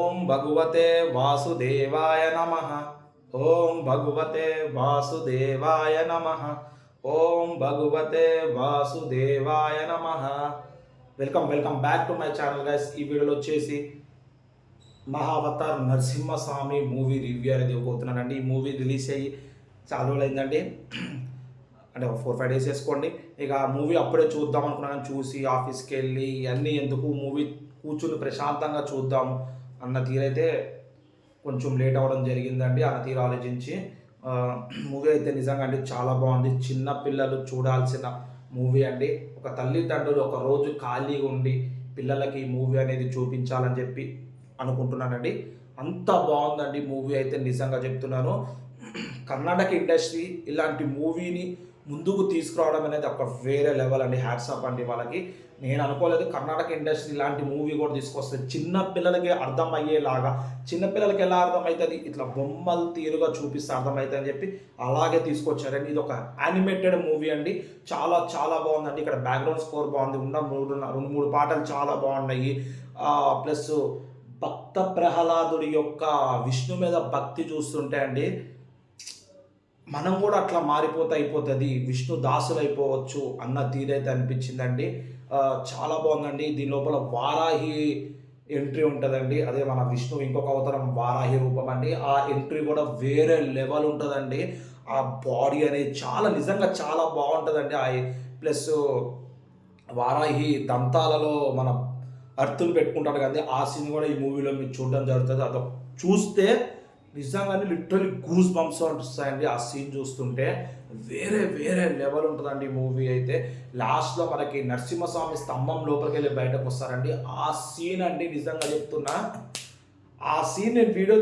ఓం భగవతే వాసుదేవాయ నమః. ఓం భగవతే వాసుదేవాయ నమః. ఓం భగవతే వాసుదేవాయ నమః. Welcome back to my channel guys. ఈ వీడియోలో వచ్చేసి మహావతార్ నరసింహస్వామి మూవీ రివ్యూ అనేది ఇవ్వబోతున్నానండి. ఈ మూవీ రిలీజ్ అయ్యి చాలా రోజులు అయిందండి, అంటే 4-5 డేస్ వేసుకోండి. ఇక మూవీ అప్పుడే చూద్దాం అనుకున్నాను, చూసి ఆఫీస్కి వెళ్ళి అన్నీ ఎందుకు మూవీ కూర్చుని ప్రశాంతంగా చూద్దాము అన్న తీరైతే కొంచెం లేట్ అవ్వడం జరిగిందండి. అన్న తీరు ఆలోచించి మూవీ అయితే నిజంగా అండి చాలా బాగుంది. చిన్న పిల్లలు చూడాల్సిన మూవీ అండి. ఒక తల్లిదండ్రులు ఒక రోజు ఖాళీగా ఉండి పిల్లలకి ఈ మూవీ అనేది చూపించాలని చెప్పి అనుకుంటున్నానండి. అంత బాగుందండి మూవీ అయితే, నిజంగా చెప్తున్నాను. కర్ణాటక ఇండస్ట్రీ ఇలాంటి మూవీని ముందుకు తీసుకురావడం అనేది ఒక వేరే లెవెల్ అండి. హ్యాట్స్ ఆఫ్ అండి వాళ్ళకి. నేను అనుకోలేదు కర్ణాటక ఇండస్ట్రీ ఇలాంటి మూవీ కూడా తీసుకొస్తుంది. చిన్న పిల్లలకి అర్థమయ్యేలాగా, చిన్నపిల్లలకి ఎలా అర్థమవుతుంది, ఇట్లా బొమ్మలు తీరుగా చూపిస్తే అర్థమవుతుంది అని చెప్పి అలాగే తీసుకొచ్చారండి. ఇది ఒక యానిమేటెడ్ మూవీ అండి. చాలా చాలా బాగుందండి. ఇక్కడ బ్యాక్గ్రౌండ్ స్కోర్ బాగుంది, ఉన్న 2-3 పాటలు చాలా బాగున్నాయి. ప్లస్ భక్త ప్రహ్లాదుడి యొక్క విష్ణు మీద భక్తి చూస్తుంటే అండి మనం కూడా అట్లా మారిపోతే అయిపోతుంది, విష్ణు దాసులు అయిపోవచ్చు అన్న తీరైతే అనిపించిందండి. చాలా బాగుందండి. దీని లోపల వారాహి ఎంట్రీ ఉంటుందండి. అదే మన విష్ణు ఇంకొక అవతారం వారాహి రూపం అండి. ఆ ఎంట్రీ కూడా వేరే లెవెల్ ఉంటుందండి. ఆ బాడీ అనేది చాలా నిజంగా చాలా బాగుంటుందండి. ప్లస్ వారాహి దంతాలలో మన అర్థులు పెట్టుకుంటాడు కదండి, ఆ సీన్ కూడా ఈ మూవీలో మీరు చూడడం జరుగుతుంది. అదొక చూస్తే నిజంగానే లిటరలీ గూస్ బంప్స్ వస్తాయండి. ఆ సీన్ చూస్తుంటే వేరే లెవెల్ ఉంటుందండి ఈ మూవీ అయితే. లాస్ట్లో మనకి నరసింహస్వామి స్తంభం లోపలికి వెళ్ళి బయటకు వస్తారండి. ఆ సీన్ అండి నిజంగా చెప్తున్నా, ఆ సీన్ నేను వీడియో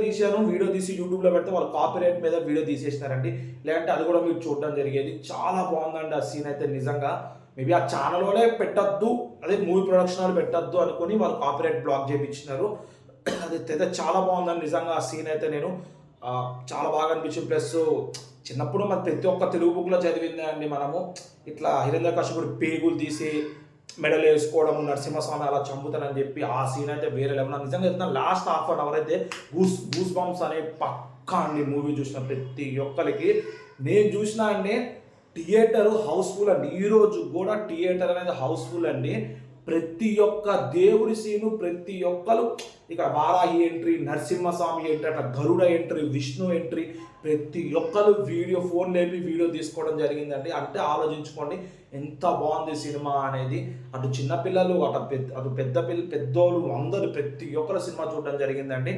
తీసి యూట్యూబ్లో పెడితే వాళ్ళు కాపీరైట్ మీద వీడియో తీసేసినారండి. లేదంటే అది కూడా మీరు చూడడం జరిగేది. చాలా బాగుందండి ఆ సీన్ అయితే నిజంగా. మేబీ ఆ ఛానల్లోనే పెట్టద్దు, అదే మూవీ ప్రొడక్షన్ వాళ్ళు పెట్టద్దు అనుకుని వాళ్ళు కాపీరైట్ బ్లాక్ చేయించినారు. అది అయితే చాలా బాగుందండి నిజంగా. ఆ సీన్ అయితే నేను చాలా బాగా అనిపించింది. ప్లస్ చిన్నప్పుడు మన ప్రతి ఒక్క తెలుగు బుక్లో చదివింది అండి మనము, ఇట్లా హిరణ్యకశిపుడు పేగులు తీసి మెడలు వేసుకోవడం, నరసింహస్వామి అలా చంపుతానని చెప్పి ఆ సీన్ అయితే వేరే లెవెల్. నిజంగా చెప్తాను, లాస్ట్ హాఫ్ అన్ అవర్ అయితే గూస్ బంప్స్ అనే పక్కా అండి. మూవీ చూసిన ప్రతి ఒక్కరికి, నేను చూసిన అండి థియేటర్ హౌస్ఫుల్ అండి. ఈరోజు కూడా థియేటర్ అనేది హౌస్ఫుల్ అండి. ప్రతి ఒక్క దేవుడి సీను, ప్రతి ఒక్కరు ఇక్కడ వారాహి ఎంట్రీ, నరసింహస్వామి ఎంట్రీ, అట్లా గరుడ ఎంట్రీ, విష్ణు ఎంట్రీ, ప్రతి ఒక్కరు ఫోన్ లేపి వీడియో తీసుకోవడం జరిగిందండి. అంటే ఆలోచించుకోండి ఎంత బాగుంది సినిమా అనేది. అటు చిన్నపిల్లలు అటు పెద్దోళ్ళు అందరూ ప్రతి ఒక్కరు సినిమా చూడడం జరిగిందండి.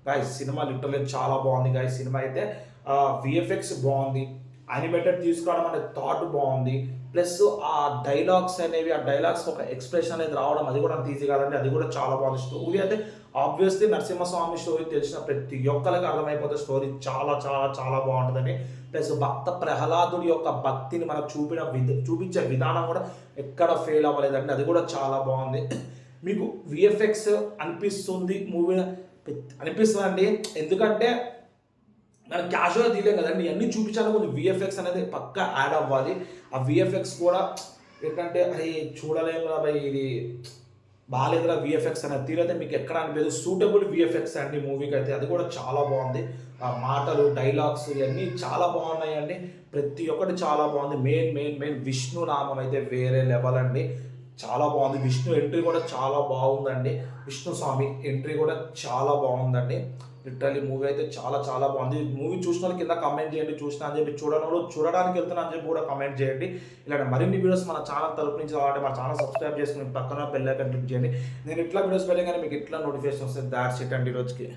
గాయస్ సినిమా లిటరల్లీ చాలా బాగుంది గాయస్. సినిమా అయితే విఎఫ్ఎక్స్ బాగుంది, యానిమేటెడ్ తీసుకురావడం అనే థాట్ బాగుంది. ప్లస్ ఆ డైలాగ్స్ అనేవి, ఆ డైలాగ్స్ ఒక ఎక్స్ప్రెషన్ అనేది రావడం, అది కూడా అంత ఈజీ కాదండి. అది కూడా చాలా బాగుంది. స్టోరీ అయితే ఆబ్వియస్లీ నరసింహస్వామి స్టోరీ తెలిసిన ప్రతి ఒక్కరికి అర్థమైపోతుంది. స్టోరీ చాలా చాలా చాలా బాగుంటుందండి. ప్లస్ భక్త ప్రహ్లాదుడి యొక్క భక్తిని మనకు చూపించే విధానం కూడా ఎక్కడ ఫెయిల్ అవ్వలేదండి. అది కూడా చాలా బాగుంది. మీకు విఎఫ్ఎక్స్ అనిపిస్తుంది మూవీ అనిపిస్తుందండి, ఎందుకంటే మనం క్యాజువల్గా తీయలేం కదండి. అన్నీ చూపించాలని కొంచెం విఎఫ్ఎక్స్ అనేది పక్కా యాడ్ అవ్వాలి. ఆ విఎఫ్ఎక్స్ కూడా ఏంటంటే అది చూడలేము కదా, ఇది బాగాలేదురా విఎఫ్ఎక్స్ అనేది తీరైతే మీకు ఎక్కడ అనిపించదు. సూటబుల్ విఎఫ్ఎక్స్ అండి మూవీకి అయితే. అది కూడా చాలా బాగుంది. ఆ మాటలు, డైలాగ్స్ ఇవన్నీ చాలా బాగున్నాయండి. ప్రతి ఒక్కటి చాలా బాగుంది. మెయిన్ విష్ణు నామం అయితే వేరే లెవెల్ అండి. చాలా బాగుంది. విష్ణు ఎంట్రీ కూడా చాలా బాగుందండి. విష్ణు స్వామి ఎంట్రీ కూడా చాలా బాగుందండి. లిటరల్లీ మూవీ అయితే చాలా చాలా బాగుంది. మూవీ చూసిన వాళ్ళు కింద కమెంట్ చేయండి, చూసినా అని చెప్పి, చూడడానికి వెళ్తున్నా అని చెప్పి కూడా కమెంట్ చేయండి. ఇలాంటి మరిన్ని వీడియోస్ మన ఛానల్ తరపు నుంచి కావాలంటే మా ఛానల్ సబ్స్క్రైబ్ చేసుకుని పక్కన బెల్ ఐకాన్ క్లిక్ చేయండి. నేను ఇట్లా వీడియోస్ పెట్టగానే మీకు ఇట్లా నోటిఫికేషన్ వస్తుంది. దాట్స్ ఇట్ అండి ఈరోజుకి.